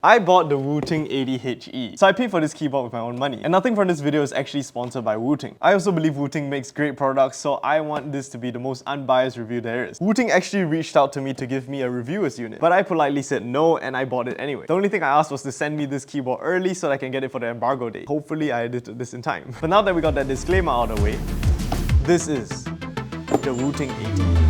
I bought the Wooting 80HE, so I paid for this keyboard with my own money. And nothing from this video is actually sponsored by Wooting. I also believe Wooting makes great products, so I want this to be the most unbiased review there is. Wooting actually reached out to me to give me a reviewer's unit, but I politely said no and I bought it anyway. The only thing I asked was to send me this keyboard early so that I can get it for the embargo date. Hopefully I edited this in time. But now that we got that disclaimer out of the way, this is the Wooting 80HE.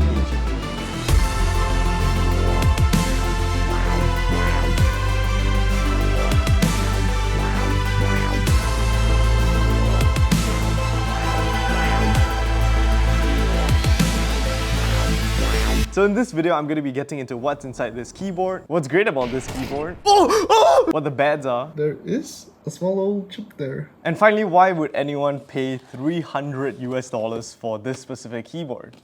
So in this video, I'm going to be getting into what's inside this keyboard, what's great about this keyboard, what the bads are, there is a small little chip there, and finally, why would anyone pay $300 for this specific keyboard?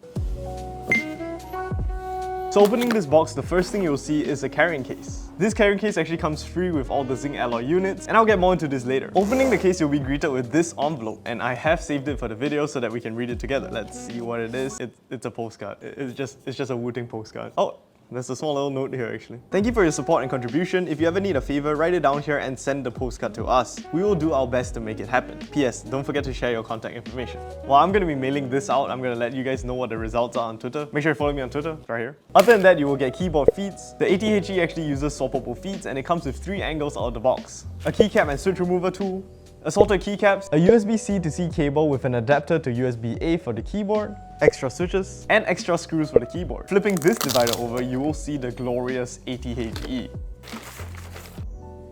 So opening this box, the first thing you'll see is a carrying case. This carrying case actually comes free with all the zinc alloy units, and I'll get more into this later. Opening the case, you'll be greeted with this envelope, and I have saved it for the video so that we can read it together. Let's see what it is. It's a postcard. It's just a Wooting postcard. Oh, there's a small little note here actually. Thank you for your support and contribution. If you ever need a favor, write it down here and send the postcard to us. We will do our best to make it happen. P.S. Don't forget to share your contact information. While I'm going to be mailing this out, I'm going to let you guys know what the results are on Twitter. Make sure you follow me on Twitter, it's right here. Other than that, you will get keyboard feeds. The 80HE actually uses swappable feeds and it comes with 3 angles out of the box. A keycap and switch remover tool, assorted keycaps, a USB-C to C cable with an adapter to USB-A for the keyboard, extra switches, and extra screws for the keyboard. Flipping this divider over, you will see the glorious 80HE.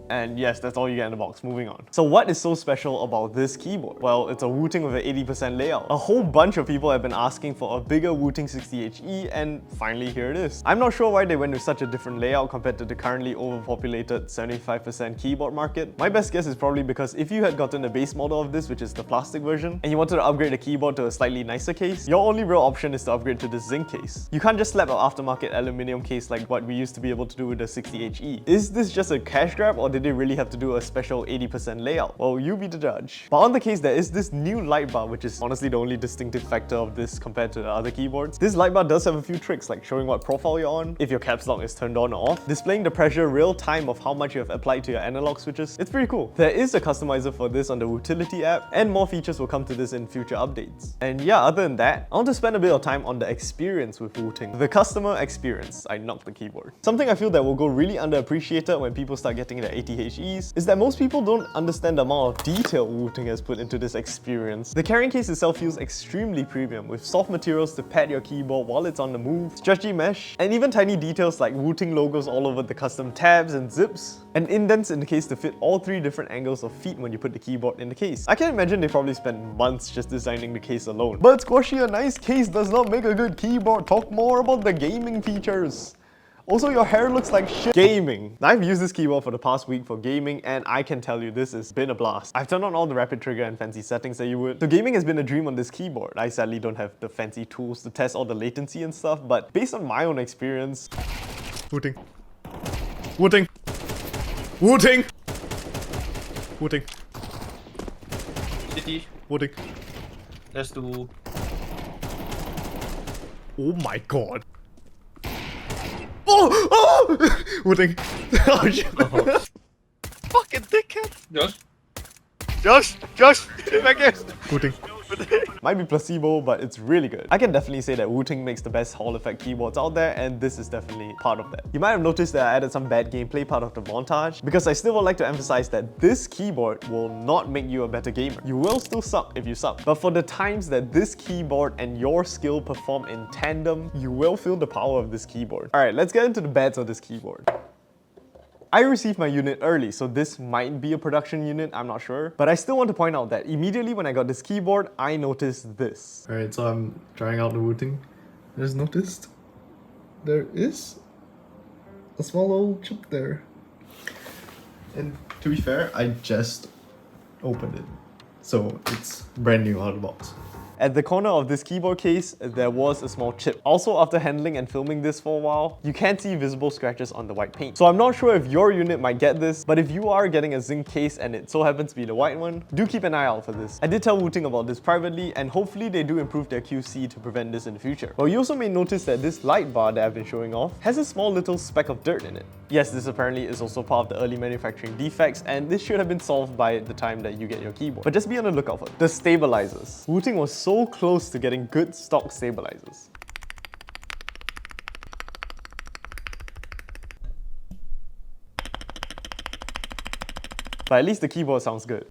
And yes, that's all you get in the box. Moving on. So what is so special about this keyboard? Well, it's a Wooting with an 80% layout. A whole bunch of people have been asking for a bigger Wooting 60HE, and finally here it is. I'm not sure why they went with such a different layout compared to the currently overpopulated 75% keyboard market. My best guess is probably because if you had gotten the base model of this, which is the plastic version, and you wanted to upgrade the keyboard to a slightly nicer case, your only real option is to upgrade to the zinc case. You can't just slap an aftermarket aluminium case like what we used to be able to do with the 60HE. Is this just a cash grab, or did they really have to do a special 80% layout? Well, you be the judge. But on the case, there is this new light bar, which is honestly the only distinctive factor of this compared to the other keyboards. This light bar does have a few tricks, like showing what profile you're on, if your caps lock is turned on or off, displaying the pressure real time of how much you have applied to your analog switches. It's pretty cool. There is a customizer for this on the Utility app, and more features will come to this in future updates. And yeah, other than that, I want to spend a bit of time on the experience with Wooting. The customer experience. I knocked the keyboard. Something I feel that will go really underappreciated when people start getting the 80HEs is that most people don't understand the amount of detail Wooting has put into this experience. The carrying case itself feels extremely premium, with soft materials to pad your keyboard while it's on the move, stretchy mesh, and even tiny details like Wooting logos all over the custom tabs and zips, and indents in the case to fit all 3 different angles of feet when you put the keyboard in the case. I can imagine they probably spent months just designing the case alone. But Squashy, a nice case does not make a good keyboard. Talk more about the gaming features. Also, your hair looks like shit. Gaming. I've used this keyboard for the past week for gaming, and I can tell you this has been a blast. I've turned on all the rapid trigger and fancy settings that you would. So gaming has been a dream on this keyboard. I sadly don't have the fancy tools to test all the latency and stuff, but based on my own experience... Wooting. Wooting. Wooting. Wooting. City. Wooting. Let's do. Oh my god. Oh! Wooting. Oh shit. Fucking dickhead. Josh! Get back here! Wooting. Might be placebo, but it's really good. I can definitely say that Wooting makes the best Hall effect keyboards out there, and this is definitely part of that. You might have noticed that I added some bad gameplay part of the montage, because I still would like to emphasize that this keyboard will not make you a better gamer. You will still suck if you suck, but for the times that this keyboard and your skill perform in tandem, you will feel the power of this keyboard. Alright, let's get into the bads of this keyboard. I received my unit early, so this might be a production unit, I'm not sure. But I still want to point out that immediately when I got this keyboard, I noticed this. Alright, so I'm trying out the Wooting. I just noticed there is a small little chip there. And to be fair, I just opened it. So it's brand new out of the box. At the corner of this keyboard case, there was a small chip. Also, after handling and filming this for a while, you can see visible scratches on the white paint. So I'm not sure if your unit might get this, but if you are getting a zinc case and it so happens to be the white one, do keep an eye out for this. I did tell Wooting about this privately, and hopefully they do improve their QC to prevent this in the future. Well, you also may notice that this light bar that I've been showing off has a small little speck of dirt in it. Yes, this apparently is also part of the early manufacturing defects, and this should have been solved by the time that you get your keyboard. But just be on the lookout for it. The stabilizers. Wooting was so close to getting good stock stabilizers. But at least the keyboard sounds good.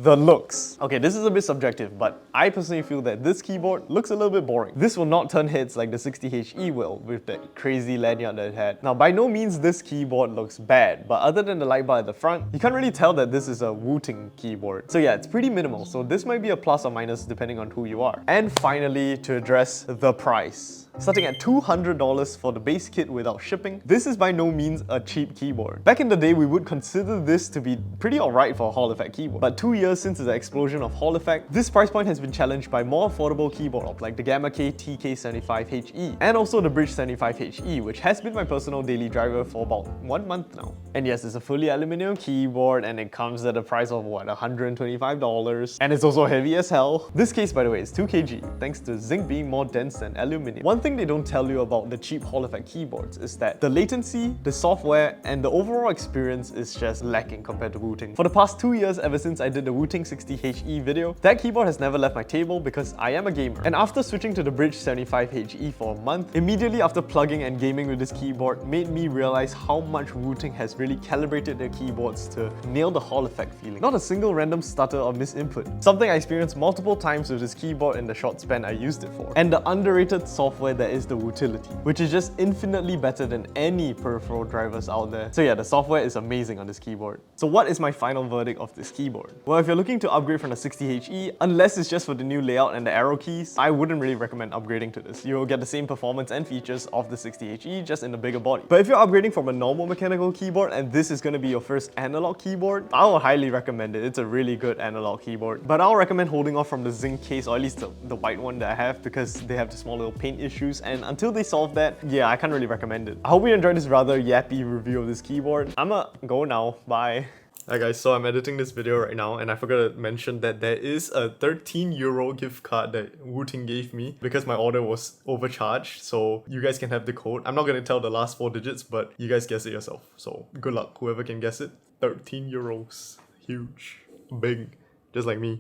The looks. Okay, this is a bit subjective, but I personally feel that this keyboard looks a little bit boring. This will not turn heads like the 60HE will with that crazy lanyard that it had. Now, by no means this keyboard looks bad, but other than the light bar at the front, you can't really tell that this is a Wooting keyboard. So yeah, it's pretty minimal, so this might be a plus or minus depending on who you are. And finally, to address the price. Starting at $200 for the base kit without shipping, this is by no means a cheap keyboard. Back in the day, we would consider this to be pretty alright for a Hall effect keyboard. But 2 years since the explosion of Hall effect, this price point has been challenged by more affordable keyboard options like the Gamma K TK75HE and also the Bridge 75HE, which has been my personal daily driver for about 1 month now. And yes, it's a fully aluminum keyboard and it comes at a price of what, $125, and it's also heavy as hell. This case, by the way, is 2 kg, thanks to zinc being more dense than aluminum. One thing they don't tell you about the cheap Hall effect keyboards is that the latency, the software, and the overall experience is just lacking compared to Wooting. For the past 2 years, ever since I did the Wooting 60HE video, that keyboard has never left my table because I am a gamer. And after switching to the Bridge 75HE for a month, immediately after plugging and gaming with this keyboard made me realize how much Wooting has really calibrated their keyboards to nail the Hall effect feeling. Not a single random stutter or misinput. Something I experienced multiple times with this keyboard in the short span I used it for. And the underrated software that is the Wootility, which is just infinitely better than any peripheral drivers out there. So yeah, the software is amazing on this keyboard. So what is my final verdict of this keyboard? Well, if you're looking to upgrade from the 60HE, unless it's just for the new layout and the arrow keys, I wouldn't really recommend upgrading to this. You'll get the same performance and features of the 60HE, just in a bigger body. But if you're upgrading from a normal mechanical keyboard and this is going to be your first analog keyboard, I will highly recommend it. It's a really good analog keyboard. But I'll recommend holding off from the zinc case, or at least the white one that I have, because they have the small little paint issues, and until they solve that, yeah, I can't really recommend it. I hope you enjoyed this rather yappy review of this keyboard. I'ma go now. Bye. Hi guys, so I'm editing this video right now and I forgot to mention that there is a €13 gift card that Wooting gave me because my order was overcharged, so you guys can have the code. I'm not going to tell the last 4 digits, but you guys guess it yourself. So good luck, whoever can guess it. €13. Huge. Big. Just like me.